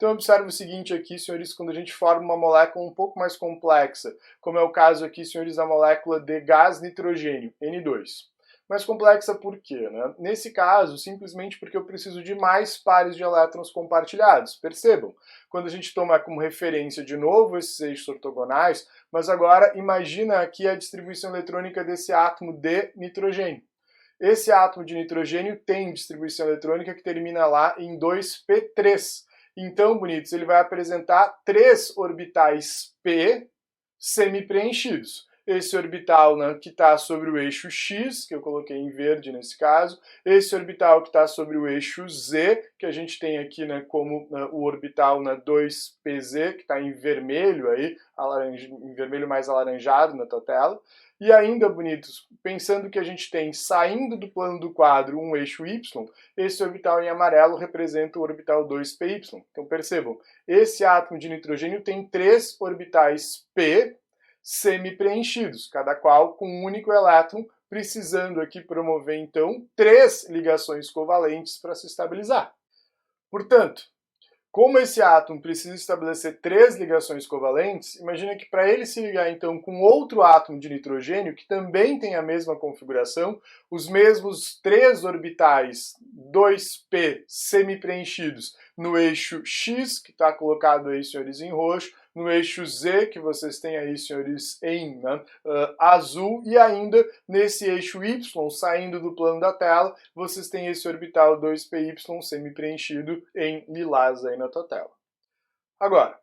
Então observe o seguinte aqui, senhores, quando a gente forma uma molécula um pouco mais complexa, como é o caso aqui, senhores, da molécula de gás nitrogênio, N2. Mais complexa por quê, né? Nesse caso, simplesmente porque eu preciso de mais pares de elétrons compartilhados. Percebam, quando a gente toma como referência de novo esses eixos ortogonais, mas agora imagina aqui a distribuição eletrônica desse átomo de nitrogênio. Esse átomo de nitrogênio tem distribuição eletrônica que termina lá em 2p3. Então, bonitos, ele vai apresentar 3 orbitais p semi-preenchidos. Esse orbital, né, que está sobre o eixo X, que eu coloquei em verde nesse caso, esse orbital que está sobre o eixo Z, que a gente tem aqui, né, como o orbital, né, 2pz, que está em vermelho aí, em vermelho mais alaranjado na tua tela. E ainda, bonitos, pensando que a gente tem saindo do plano do quadro um eixo Y, esse orbital em amarelo representa o orbital 2py. Então percebam, esse átomo de nitrogênio tem 3 orbitais p semi-preenchidos, cada qual com um único elétron, precisando aqui promover então 3 ligações covalentes para se estabilizar. Portanto, como esse átomo precisa estabelecer 3 ligações covalentes, imagina que para ele se ligar então com outro átomo de nitrogênio, que também tem a mesma configuração, os mesmos 3 orbitais 2p semi-preenchidos no eixo X, que está colocado aí, senhores, em roxo, no eixo Z, que vocês têm aí, senhores, em azul, e ainda nesse eixo Y, saindo do plano da tela, vocês têm esse orbital 2py semi-preenchido em lilás aí na tua tela. Agora,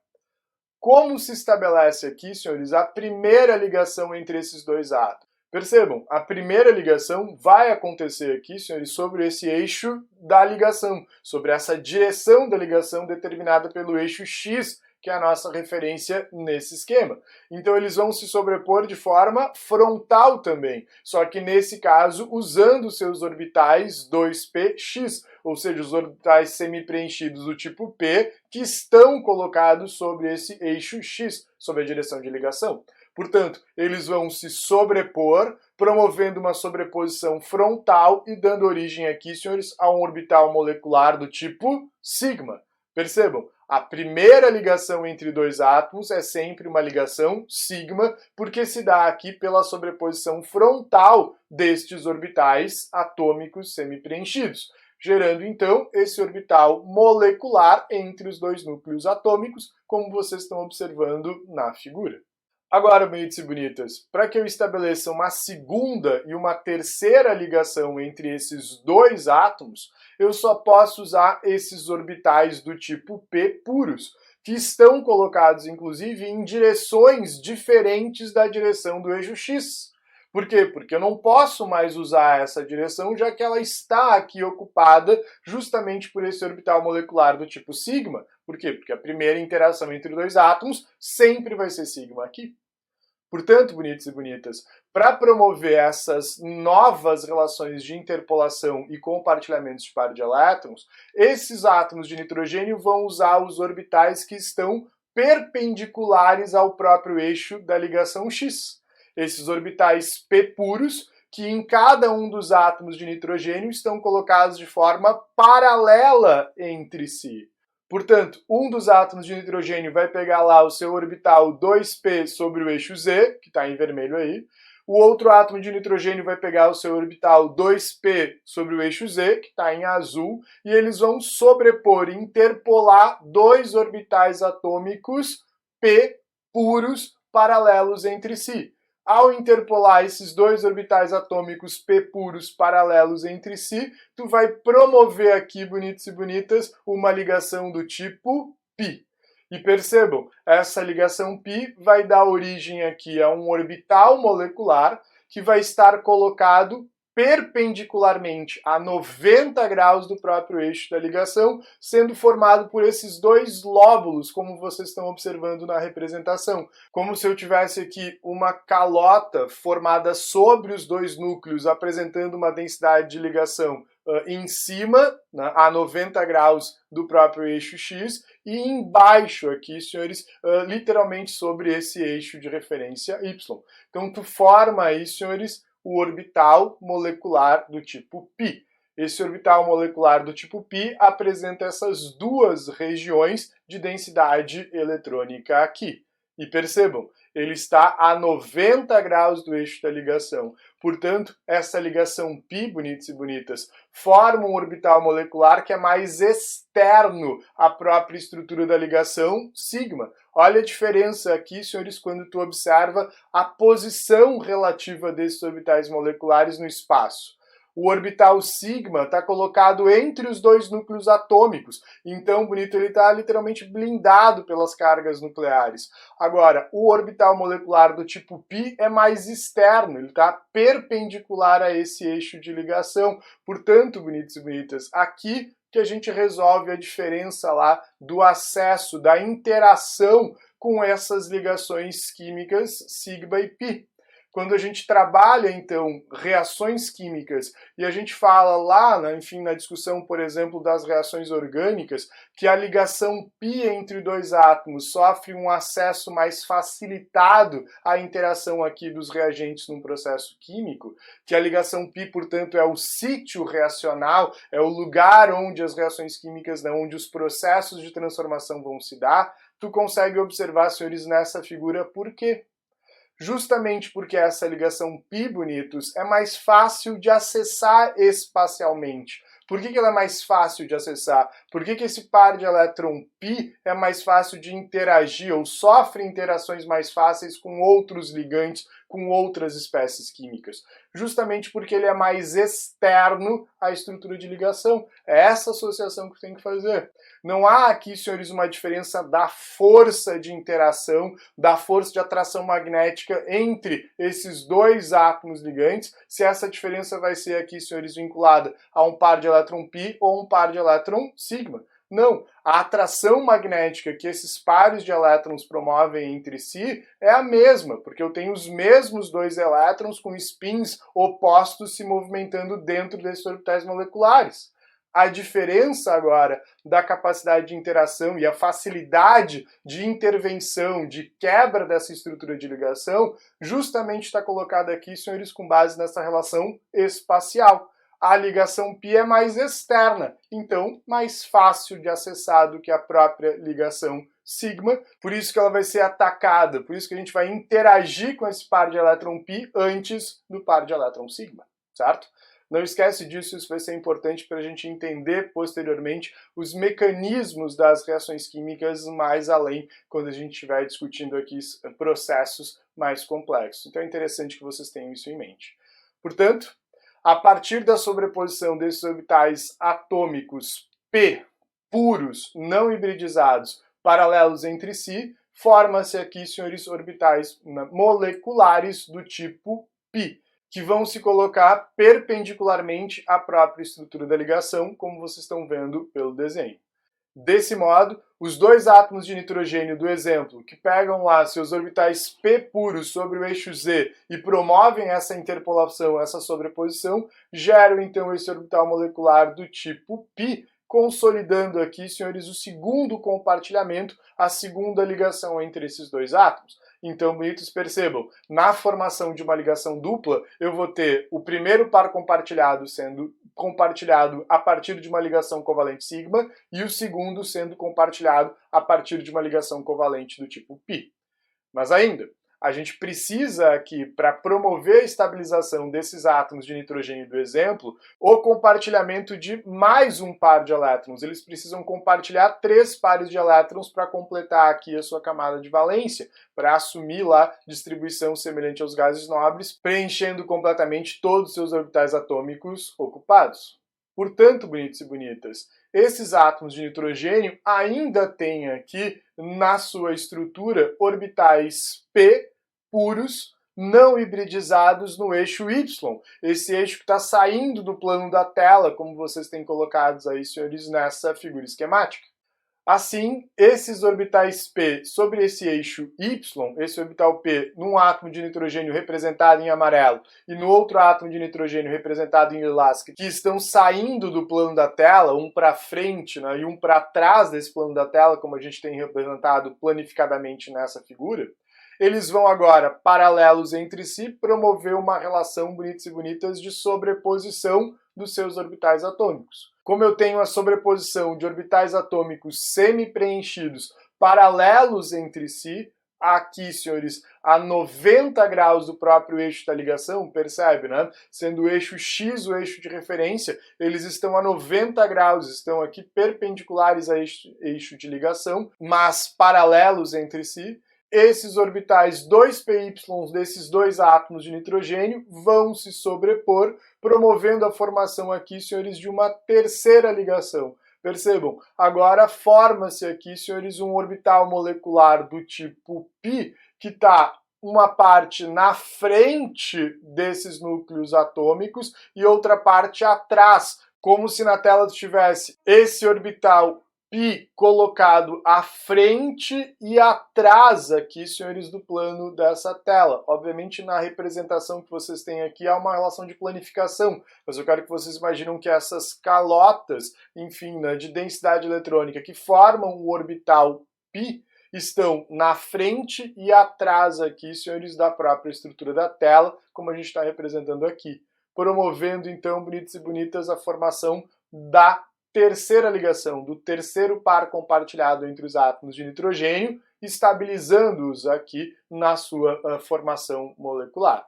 como se estabelece aqui, senhores, a primeira ligação entre esses dois átomos? Percebam, a primeira ligação vai acontecer aqui, senhores, sobre esse eixo da ligação, sobre essa direção da ligação determinada pelo eixo X, que é a nossa referência nesse esquema. Então eles vão se sobrepor de forma frontal também, só que nesse caso usando seus orbitais 2px, ou seja, os orbitais semi-preenchidos do tipo P, que estão colocados sobre esse eixo X, sob a direção de ligação. Portanto, eles vão se sobrepor, promovendo uma sobreposição frontal e dando origem aqui, senhores, a um orbital molecular do tipo sigma. Percebam, a primeira ligação entre dois átomos é sempre uma ligação sigma, porque se dá aqui pela sobreposição frontal destes orbitais atômicos semi-preenchidos, gerando então esse orbital molecular entre os dois núcleos atômicos, como vocês estão observando na figura. Agora, bonitos e bonitas, para que eu estabeleça uma segunda e uma terceira ligação entre esses dois átomos, eu só posso usar esses orbitais do tipo P puros, que estão colocados, inclusive, em direções diferentes da direção do eixo X. Por quê? Porque eu não posso mais usar essa direção, já que ela está aqui ocupada justamente por esse orbital molecular do tipo sigma. Por quê? Porque a primeira interação entre dois átomos sempre vai ser sigma aqui. Portanto, bonitos e bonitas, para promover essas novas relações de interpolação e compartilhamentos de par de elétrons, esses átomos de nitrogênio vão usar os orbitais que estão perpendiculares ao próprio eixo da ligação X. Esses orbitais P puros, que em cada um dos átomos de nitrogênio estão colocados de forma paralela entre si. Portanto, um dos átomos de nitrogênio vai pegar lá o seu orbital 2p sobre o eixo Z, que está em vermelho aí. O outro átomo de nitrogênio vai pegar o seu orbital 2p sobre o eixo Z, que está em azul, e eles vão sobrepor, interpolar dois orbitais atômicos p puros paralelos entre si. Ao interpolar esses dois orbitais atômicos P puros paralelos entre si, tu vai promover aqui, bonitos e bonitas, uma ligação do tipo π. E percebam, essa ligação π vai dar origem aqui a um orbital molecular que vai estar colocado perpendicularmente a 90 graus do próprio eixo da ligação, sendo formado por esses dois lóbulos, como vocês estão observando na representação. Como se eu tivesse aqui uma calota formada sobre os dois núcleos, apresentando uma densidade de ligação em cima, né, a 90 graus do próprio eixo X, e embaixo aqui, senhores, literalmente sobre esse eixo de referência Y. Então, tu forma aí, senhores, o orbital molecular do tipo π. Esse orbital molecular do tipo π apresenta essas duas regiões de densidade eletrônica aqui. E percebam, ele está a 90 graus do eixo da ligação. Portanto, essa ligação π, bonitos e bonitas, forma um orbital molecular que é mais externo à própria estrutura da ligação sigma. Olha a diferença aqui, senhores, quando tu observa a posição relativa desses orbitais moleculares no espaço. O orbital sigma está colocado entre os dois núcleos atômicos. Então, bonito, ele está literalmente blindado pelas cargas nucleares. Agora, o orbital molecular do tipo π é mais externo, ele está perpendicular a esse eixo de ligação. Portanto, bonitos e bonitas, aqui que a gente resolve a diferença lá do acesso, da interação com essas ligações químicas sigma e π. Quando a gente trabalha, então, reações químicas e a gente fala lá, enfim, na discussão, por exemplo, das reações orgânicas, que a ligação π entre dois átomos sofre um acesso mais facilitado à interação aqui dos reagentes num processo químico, que a ligação π, portanto, é o sítio reacional, é o lugar onde as reações químicas, onde os processos de transformação vão se dar, tu consegue observar, senhores, nessa figura por quê? Justamente porque essa ligação π, bonitos, é mais fácil de acessar espacialmente. Por que ela é mais fácil de acessar? Por que esse par de elétron π é mais fácil de interagir ou sofre interações mais fáceis com outros ligantes, com outras espécies químicas? Justamente porque ele é mais externo à estrutura de ligação. É essa associação que tem que fazer. Não há aqui, senhores, uma diferença da força de interação, da força de atração magnética entre esses dois átomos ligantes, se essa diferença vai ser aqui, senhores, vinculada a um par de elétron π ou um par de elétron sigma. Não, a atração magnética que esses pares de elétrons promovem entre si é a mesma, porque eu tenho os mesmos dois elétrons com spins opostos se movimentando dentro desses orbitais moleculares. A diferença agora da capacidade de interação e a facilidade de intervenção, de quebra dessa estrutura de ligação, justamente está colocada aqui, senhores, com base nessa relação espacial. A ligação π é mais externa, então mais fácil de acessar do que a própria ligação sigma, por isso que ela vai ser atacada, por isso que a gente vai interagir com esse par de elétron π antes do par de elétron sigma, certo? Não esquece disso, isso vai ser importante para a gente entender posteriormente os mecanismos das reações químicas mais além, quando a gente estiver discutindo aqui processos mais complexos. Então é interessante que vocês tenham isso em mente. Portanto, a partir da sobreposição desses orbitais atômicos P puros, não hibridizados, paralelos entre si, forma-se aqui, senhores, orbitais moleculares do tipo π, que vão se colocar perpendicularmente à própria estrutura da ligação, como vocês estão vendo pelo desenho. Desse modo, os dois átomos de nitrogênio do exemplo, que pegam lá seus orbitais P puros sobre o eixo Z e promovem essa interpolação, essa sobreposição, geram então esse orbital molecular do tipo π, consolidando aqui, senhores, o segundo compartilhamento, a segunda ligação entre esses dois átomos. Então, bonitos, percebam, na formação de uma ligação dupla, eu vou ter o primeiro par compartilhado sendo compartilhado a partir de uma ligação covalente sigma e o segundo sendo compartilhado a partir de uma ligação covalente do tipo π. Mas ainda, a gente precisa aqui, para promover a estabilização desses átomos de nitrogênio do exemplo, o compartilhamento de mais um par de elétrons. Eles precisam compartilhar 3 pares de elétrons para completar aqui a sua camada de valência, para assumir lá distribuição semelhante aos gases nobres, preenchendo completamente todos os seus orbitais atômicos ocupados. Portanto, bonitos e bonitas, esses átomos de nitrogênio ainda têm aqui na sua estrutura orbitais P puros, não hibridizados no eixo Y. Esse eixo que está saindo do plano da tela, como vocês têm colocados aí, senhores, nessa figura esquemática. Assim, esses orbitais P sobre esse eixo Y, esse orbital P num átomo de nitrogênio representado em amarelo e no outro átomo de nitrogênio representado em lilás, que estão saindo do plano da tela, um para frente, né, e um para trás desse plano da tela, como a gente tem representado planificadamente nessa figura, eles vão agora, paralelos entre si, promover uma relação, bonitos e bonitas, de sobreposição dos seus orbitais atômicos. Como eu tenho a sobreposição de orbitais atômicos semi-preenchidos paralelos entre si, aqui, senhores, a 90 graus do próprio eixo da ligação, percebe, né? Sendo o eixo X o eixo de referência, eles estão a 90 graus, estão aqui perpendiculares a eixo de ligação, mas paralelos entre si. Esses orbitais 2py desses dois átomos de nitrogênio vão se sobrepor, promovendo a formação aqui, senhores, de uma terceira ligação. Percebam, agora forma-se aqui, senhores, um orbital molecular do tipo π, que está uma parte na frente desses núcleos atômicos e outra parte atrás, como se na tela tivesse esse orbital π colocado à frente e atrás aqui, senhores, do plano dessa tela. Obviamente, na representação que vocês têm aqui há uma relação de planificação, mas eu quero que vocês imaginem que essas calotas, enfim, né, de densidade eletrônica que formam o orbital π estão na frente e atrás aqui, senhores, da própria estrutura da tela, como a gente está representando aqui, promovendo, então, bonitos e bonitas, a formação da terceira ligação, do terceiro par compartilhado entre os átomos de nitrogênio, estabilizando-os aqui na sua formação molecular.